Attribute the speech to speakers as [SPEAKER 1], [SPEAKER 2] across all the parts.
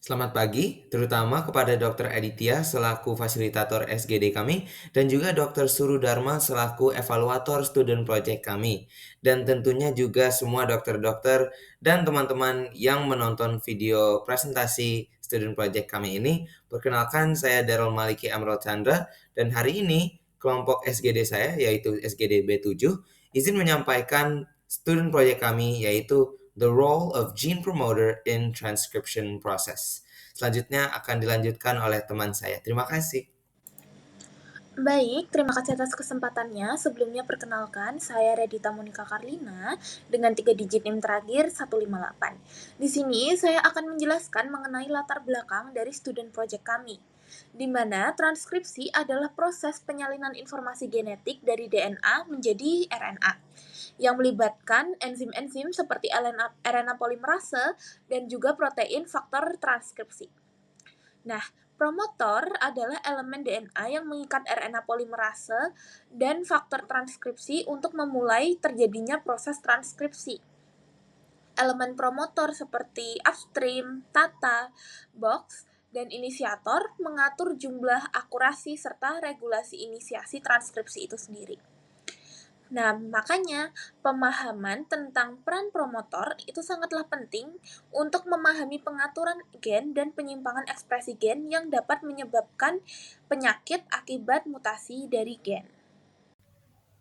[SPEAKER 1] Selamat pagi, terutama kepada Dr. Aditya selaku fasilitator SGD kami dan juga Dr. Suru Dharma selaku evaluator student project kami. Dan tentunya juga semua dokter-dokter dan teman-teman yang menonton video presentasi student project kami ini. Perkenalkan, saya Daryl Maliki Amrul Chandra dan hari ini kelompok SGD saya yaitu SGD B7 izin menyampaikan student project kami yaitu The Role of Gene Promoter in Transcription Process. Selanjutnya akan dilanjutkan oleh teman saya. Terima kasih.
[SPEAKER 2] Baik, terima kasih atas kesempatannya. Sebelumnya perkenalkan, saya Redita Monika Karlina dengan 3 digit NIM terakhir 158. Di sini saya akan menjelaskan mengenai latar belakang dari student project kami, di mana transkripsi adalah proses penyalinan informasi genetik dari DNA menjadi RNA, yang melibatkan enzim-enzim seperti RNA polimerase dan juga protein faktor transkripsi. Nah, promotor adalah elemen DNA yang mengikat RNA polimerase dan faktor transkripsi untuk memulai terjadinya proses transkripsi. Elemen promotor seperti upstream, tata, box, dan inisiator mengatur jumlah akurasi serta regulasi inisiasi transkripsi itu sendiri. Nah, makanya pemahaman tentang peran promotor itu sangatlah penting untuk memahami pengaturan gen dan penyimpangan ekspresi gen yang dapat menyebabkan penyakit akibat mutasi dari gen.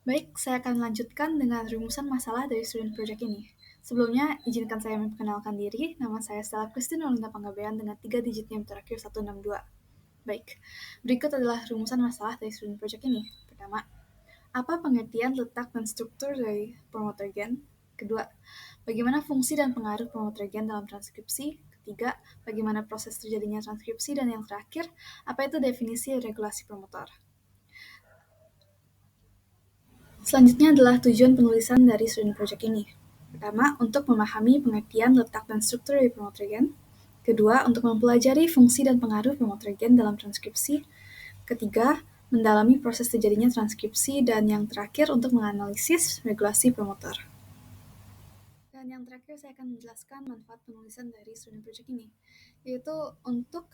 [SPEAKER 3] Baik, saya akan lanjutkan dengan rumusan masalah dari student project ini. Sebelumnya, izinkan saya memperkenalkan diri. Nama saya Stella Christine Olinda Panggabean dengan 3 digit NIM terakhir 162. Baik, berikut adalah rumusan masalah dari student project ini. Pertama, apa pengertian letak dan struktur dari promoter gen? Kedua, bagaimana fungsi dan pengaruh promoter gen dalam transkripsi? Ketiga, bagaimana proses terjadinya transkripsi? Dan yang terakhir, apa itu definisi regulasi promotor? Selanjutnya adalah tujuan penulisan dari student project ini. Pertama, untuk memahami pengertian letak dan struktur dari promoter gen. Kedua, untuk mempelajari fungsi dan pengaruh promoter gen dalam transkripsi. Ketiga, mendalami proses terjadinya transkripsi. Dan yang terakhir, untuk menganalisis regulasi promotor. Dan yang terakhir, saya akan menjelaskan manfaat penulisan dari student project ini, yaitu untuk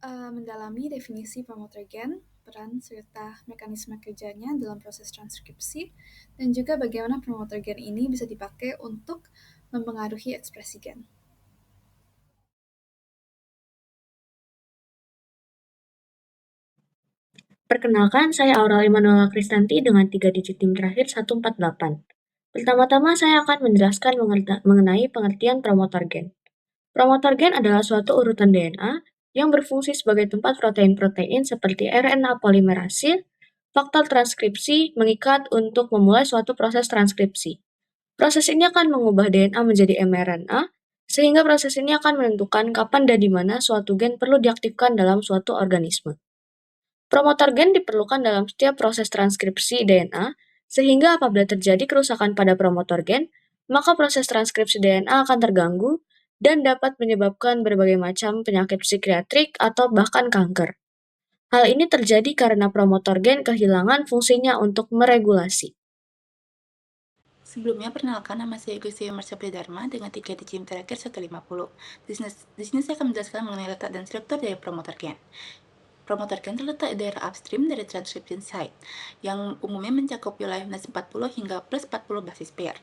[SPEAKER 3] mendalami definisi promoter gen, peran serta mekanisme kerjanya dalam proses transkripsi, dan juga bagaimana promoter gen ini bisa dipakai untuk mempengaruhi ekspresi gen.
[SPEAKER 4] Perkenalkan, saya Aurel Manuela Kristanti dengan 3 digit NIM terakhir 148. Pertama-tama saya akan menjelaskan mengenai pengertian promotor gen. Promotor gen adalah suatu urutan DNA yang berfungsi sebagai tempat protein-protein seperti RNA polimerase, faktor transkripsi mengikat untuk memulai suatu proses transkripsi. Proses ini akan mengubah DNA menjadi mRNA, sehingga proses ini akan menentukan kapan dan di mana suatu gen perlu diaktifkan dalam suatu organisme. Promotor gen diperlukan dalam setiap proses transkripsi DNA, sehingga apabila terjadi kerusakan pada promotor gen, maka proses transkripsi DNA akan terganggu dan dapat menyebabkan berbagai macam penyakit psikiatrik atau bahkan kanker. Hal ini terjadi karena promotor gen kehilangan fungsinya untuk meregulasi.
[SPEAKER 5] Sebelumnya, perkenalkan nama saya Gusti Marsapri Dharma dengan 3 digit terakhir 150. Di sini saya akan menjelaskan mengenai letak dan struktur dari promoter gen. Promoter gen terletak di daerah upstream dari transcription site, yang umumnya mencakup wilayah minus 40 hingga plus 40 basis pair.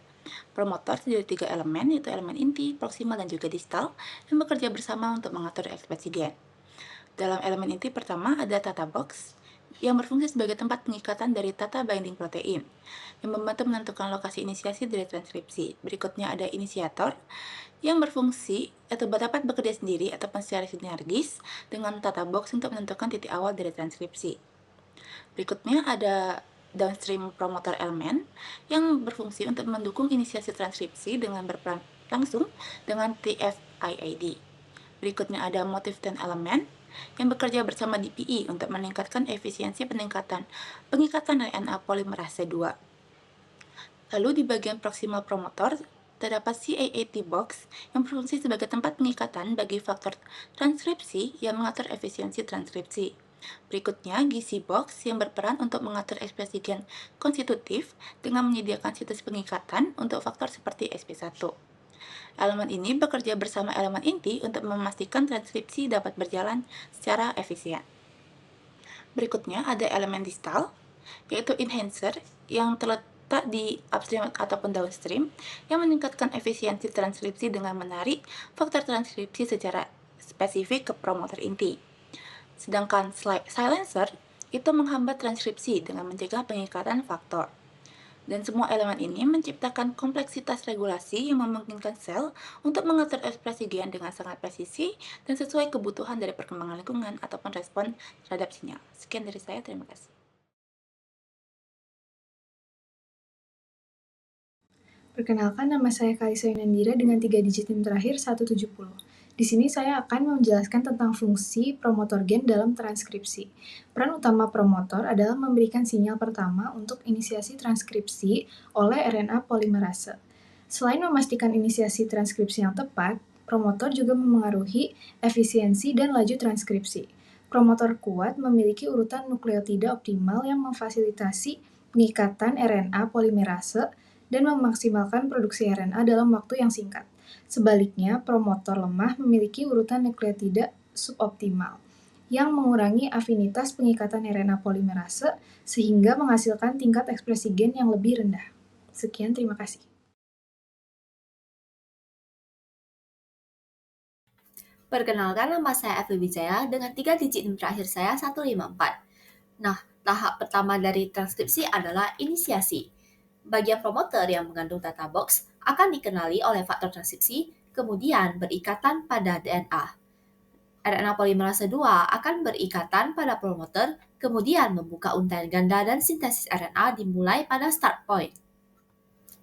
[SPEAKER 5] Promotor terdiri dari 3 elemen, yaitu elemen inti, proksimal, dan juga distal, yang bekerja bersama untuk mengatur ekspresi gen. Dalam elemen inti pertama ada tata box, yang berfungsi sebagai tempat pengikatan dari tata binding protein, yang membantu menentukan lokasi inisiasi dari transkripsi. Berikutnya ada inisiator, yang berfungsi atau dapat bekerja sendiri ataupun secara sinergis dengan tata box untuk menentukan titik awal dari transkripsi. Berikutnya ada downstream promoter element yang berfungsi untuk mendukung inisiasi transkripsi dengan berperan langsung dengan TFIAD. Berikutnya ada motif dan elemen yang bekerja bersama DPE untuk meningkatkan efisiensi pengikatan RNA polimerase 2. Lalu di bagian proximal promotor terdapat CAAT box yang berfungsi sebagai tempat pengikatan bagi faktor transkripsi yang mengatur efisiensi transkripsi. Berikutnya, GC box yang berperan untuk mengatur ekspresi gen konstitutif dengan menyediakan situs pengikatan untuk faktor seperti SP1. Elemen ini bekerja bersama elemen inti untuk memastikan transkripsi dapat berjalan secara efisien. Berikutnya ada elemen distal, yaitu enhancer yang terletak di upstream ataupun downstream yang meningkatkan efisiensi transkripsi dengan menarik faktor transkripsi secara spesifik ke promoter inti. Sedangkan silencer itu menghambat transkripsi dengan mencegah pengikatan faktor. Dan semua elemen ini menciptakan kompleksitas regulasi yang memungkinkan sel untuk mengatur ekspresi gen dengan sangat presisi dan sesuai kebutuhan dari perkembangan lingkungan ataupun respon terhadap sinyal. Sekian dari saya, terima kasih.
[SPEAKER 3] Perkenalkan, nama saya Kalisa Yunandira dengan 3 digit NIM terakhir 170. Di sini saya akan menjelaskan tentang fungsi promotor gen dalam transkripsi. Peran utama promotor adalah memberikan sinyal pertama untuk inisiasi transkripsi oleh RNA polimerase. Selain memastikan inisiasi transkripsi yang tepat, promotor juga memengaruhi efisiensi dan laju transkripsi. Promotor kuat memiliki urutan nukleotida optimal yang memfasilitasi pengikatan RNA polimerase dan memaksimalkan produksi RNA dalam waktu yang singkat. Sebaliknya, promotor lemah memiliki urutan nukleotida suboptimal yang mengurangi afinitas pengikatan RNA polimerase sehingga menghasilkan tingkat ekspresi gen yang lebih rendah. Sekian, terima kasih.
[SPEAKER 6] Perkenalkan, nama saya Evi Wijaya dengan 3 digit NIM terakhir saya 154. Nah, tahap pertama dari transkripsi adalah inisiasi. Bagian promoter yang mengandung data box akan dikenali oleh faktor transkripsi, kemudian berikatan pada DNA. RNA polimerase 2 akan berikatan pada promoter, kemudian membuka untaian ganda dan sintesis RNA dimulai pada start point.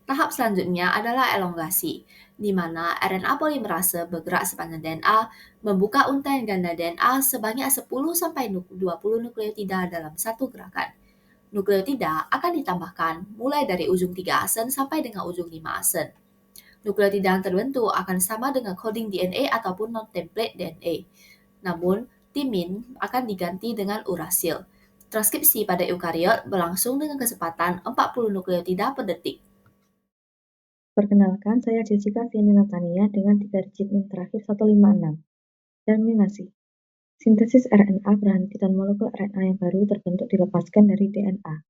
[SPEAKER 6] Tahap selanjutnya adalah elongasi, di mana RNA polimerase bergerak sepanjang DNA, membuka untaian ganda DNA sebanyak 10-20 nukleotida dalam satu gerakan. Nukleotida akan ditambahkan mulai dari ujung 3 asen sampai dengan ujung 5 asen. Nukleotida yang terbentuk akan sama dengan coding DNA ataupun non-template DNA. Namun, timin akan diganti dengan urasil. Transkripsi pada eukariot berlangsung dengan kecepatan 40 nukleotida per detik.
[SPEAKER 4] Perkenalkan, saya Jessica Fieni Natania dengan 3 digit NIM terakhir 156. Terminasi. Sintesis RNA berhenti dan molekul RNA yang baru terbentuk dilepaskan dari DNA.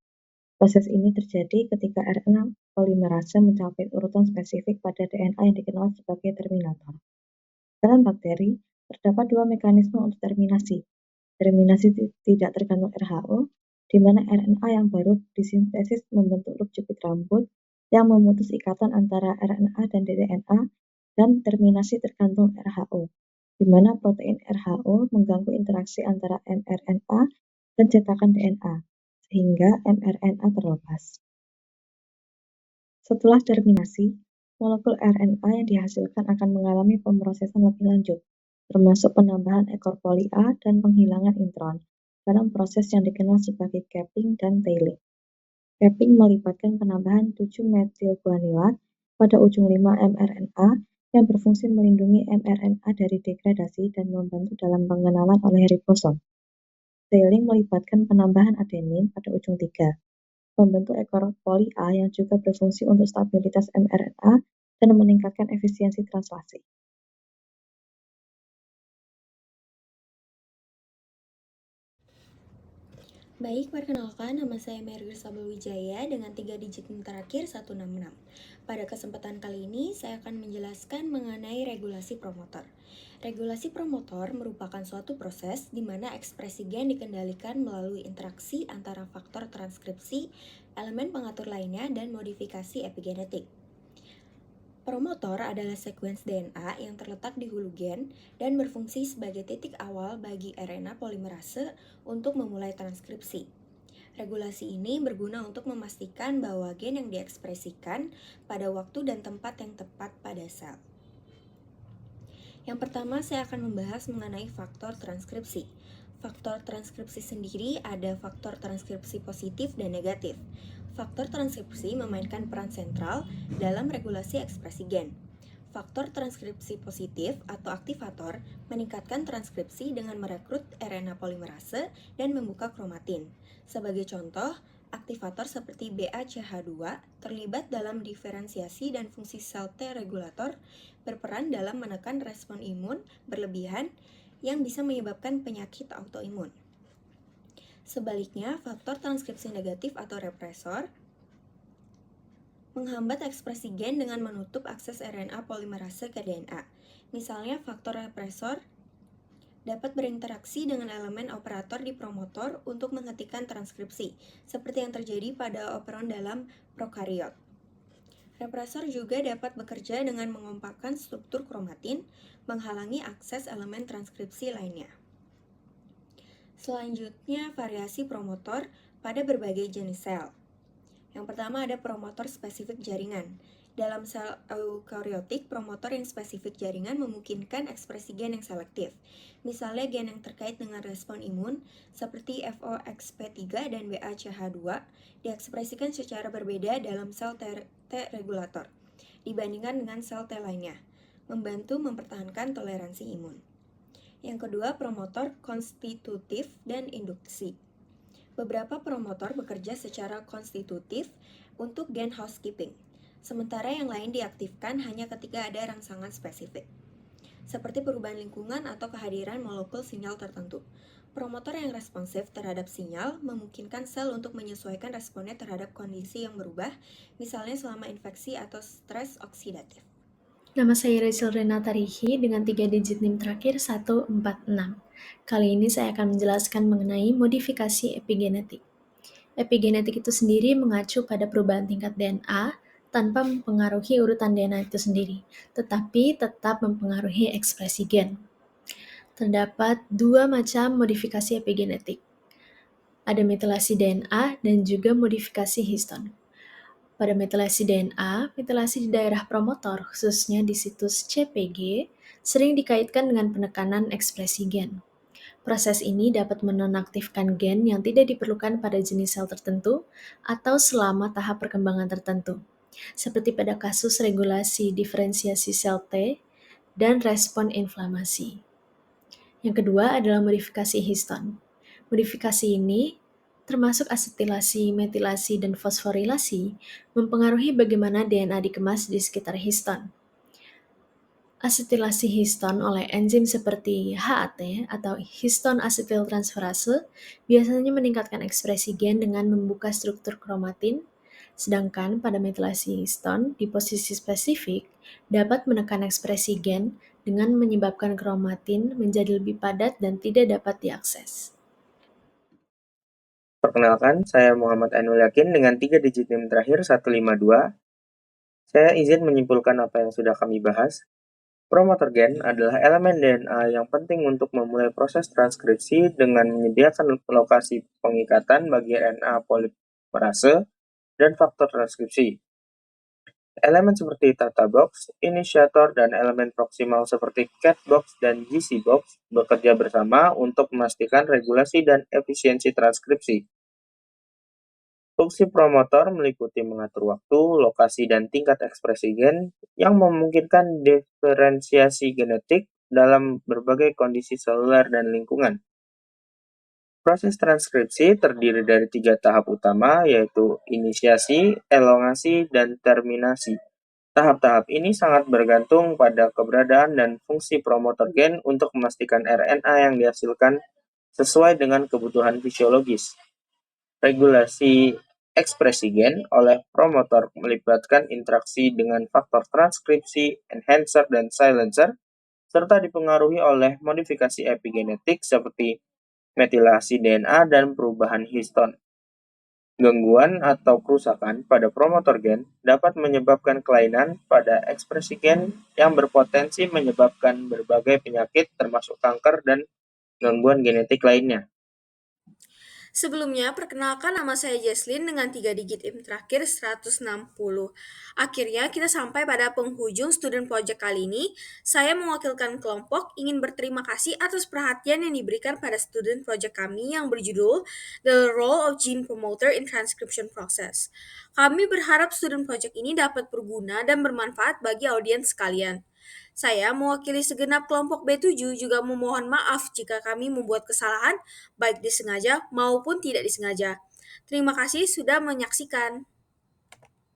[SPEAKER 4] Proses ini terjadi ketika RNA polimerase mencapai urutan spesifik pada DNA yang dikenal sebagai terminator. Dalam bakteri, terdapat 2 mekanisme untuk terminasi. Terminasi tidak tergantung RHO, di mana RNA yang baru disintesis membentuk loop jepit rambut yang memutus ikatan antara RNA dan DNA, dan terminasi tergantung RHO, di mana protein RHO mengganggu interaksi antara mRNA dan cetakan DNA, sehingga mRNA terlepas. Setelah terminasi, molekul RNA yang dihasilkan akan mengalami pemrosesan lebih lanjut, termasuk penambahan ekor poli A dan penghilangan intron, dalam proses yang dikenal sebagai capping dan tailing. Capping melibatkan penambahan 7-metilguanilat pada ujung 5 mRNA yang berfungsi melindungi mRNA dari degradasi dan membantu dalam pengenalan oleh ribosom. Tailing melibatkan penambahan adenin pada ujung 3, membentuk ekor poli A yang juga berfungsi untuk stabilitas mRNA dan meningkatkan efisiensi translasi.
[SPEAKER 7] Baik, perkenalkan, nama saya Merger Sabel Wijaya dengan 3 digit NIM terakhir 166. Pada kesempatan kali ini, saya akan menjelaskan mengenai regulasi promotor. Regulasi promotor merupakan suatu proses di mana ekspresi gen dikendalikan melalui interaksi antara faktor transkripsi, elemen pengatur lainnya, dan modifikasi epigenetik. Promotor adalah sekuens DNA yang terletak di hulu gen dan berfungsi sebagai titik awal bagi RNA polimerase untuk memulai transkripsi. Regulasi ini berguna untuk memastikan bahwa gen yang diekspresikan pada waktu dan tempat yang tepat pada sel. Yang pertama, saya akan membahas mengenai faktor transkripsi. Faktor transkripsi sendiri ada faktor transkripsi positif dan negatif. Faktor transkripsi memainkan peran sentral dalam regulasi ekspresi gen. Faktor transkripsi positif atau aktivator meningkatkan transkripsi dengan merekrut RNA polimerase dan membuka kromatin. Sebagai contoh, Aktivator seperti BACH2 terlibat dalam diferensiasi dan fungsi sel T regulator berperan dalam menekan respon imun berlebihan yang bisa menyebabkan penyakit autoimun. Sebaliknya, faktor transkripsi negatif atau represor menghambat ekspresi gen dengan menutup akses RNA polimerase ke DNA. Misalnya, faktor represor dapat berinteraksi dengan elemen operator di promotor untuk menghentikan transkripsi, seperti yang terjadi pada operon dalam prokariot. Represor juga dapat bekerja dengan mengompakkan struktur kromatin, menghalangi akses elemen transkripsi lainnya. Selanjutnya, variasi promotor pada berbagai jenis sel. Yang pertama ada promotor spesifik jaringan. Dalam sel eukariotik, promotor yang spesifik jaringan memungkinkan ekspresi gen yang selektif. Misalnya gen yang terkait dengan respon imun, seperti FOXP3 dan BACH2, diekspresikan secara berbeda dalam sel T regulator dibandingkan dengan sel T lainnya, membantu mempertahankan toleransi imun. Yang kedua, promotor konstitutif dan induksi. Beberapa promotor bekerja secara konstitutif untuk gen housekeeping, sementara yang lain diaktifkan hanya ketika ada rangsangan spesifik, seperti perubahan lingkungan atau kehadiran molekul sinyal tertentu. Promotor yang responsif terhadap sinyal memungkinkan sel untuk menyesuaikan responnya terhadap kondisi yang berubah, misalnya selama infeksi atau stres oksidatif.
[SPEAKER 3] Nama saya Rachel Renata Rihi dengan 3 digit NIM terakhir 146. Kali ini saya akan menjelaskan mengenai modifikasi epigenetik. Epigenetik itu sendiri mengacu pada perubahan tingkat DNA tanpa mempengaruhi urutan DNA itu sendiri, tetapi tetap mempengaruhi ekspresi gen. Terdapat 2 macam modifikasi epigenetik. Ada metilasi DNA dan juga modifikasi histon. Pada metilasi DNA, metilasi di daerah promotor, khususnya di situs CPG, sering dikaitkan dengan penekanan ekspresi gen. Proses ini dapat menonaktifkan gen yang tidak diperlukan pada jenis sel tertentu atau selama tahap perkembangan tertentu, seperti pada kasus regulasi diferensiasi sel T dan respon inflamasi. Yang kedua adalah modifikasi histon. Modifikasi ini, termasuk asetilasi, metilasi, dan fosforilasi, mempengaruhi bagaimana DNA dikemas di sekitar histon. Asetilasi histon oleh enzim seperti HAT atau histon asetiltransferase biasanya meningkatkan ekspresi gen dengan membuka struktur kromatin, sedangkan pada metilasi histon di posisi spesifik dapat menekan ekspresi gen dengan menyebabkan kromatin menjadi lebih padat dan tidak dapat diakses.
[SPEAKER 1] Perkenalkan, saya Muhammad Ainul Yakin dengan 3 digit NIM terakhir 152. Saya izin menyimpulkan apa yang sudah kami bahas. Promoter gen adalah elemen DNA yang penting untuk memulai proses transkripsi dengan menyediakan lokasi pengikatan bagi RNA polimerase dan faktor transkripsi. Elemen seperti Tata Box, inisiator, dan elemen proksimal seperti Cat Box dan GC Box bekerja bersama untuk memastikan regulasi dan efisiensi transkripsi. Fungsi promotor meliputi mengatur waktu, lokasi, dan tingkat ekspresi gen yang memungkinkan diferensiasi genetik dalam berbagai kondisi seluler dan lingkungan. Proses transkripsi terdiri dari 3 tahap utama, yaitu inisiasi, elongasi, dan terminasi. Tahap-tahap ini sangat bergantung pada keberadaan dan fungsi promotor gen untuk memastikan RNA yang dihasilkan sesuai dengan kebutuhan fisiologis. Regulasi ekspresi gen oleh promotor melibatkan interaksi dengan faktor transkripsi, enhancer, dan silencer, serta dipengaruhi oleh modifikasi epigenetik seperti metilasi DNA dan perubahan histon. Gangguan atau kerusakan pada promotor gen dapat menyebabkan kelainan pada ekspresi gen yang berpotensi menyebabkan berbagai penyakit termasuk kanker dan gangguan genetik lainnya.
[SPEAKER 8] Sebelumnya, perkenalkan nama saya Jesslyn dengan 3 digit NIM terakhir 160. Akhirnya, kita sampai pada penghujung student project kali ini. Saya mewakilkan kelompok ingin berterima kasih atas perhatian yang diberikan pada student project kami yang berjudul The Role of Gene Promoter in Transcription Process. Kami berharap student project ini dapat berguna dan bermanfaat bagi audiens sekalian. Saya mewakili segenap kelompok B7 juga memohon maaf jika kami membuat kesalahan baik disengaja maupun tidak disengaja. Terima kasih sudah menyaksikan.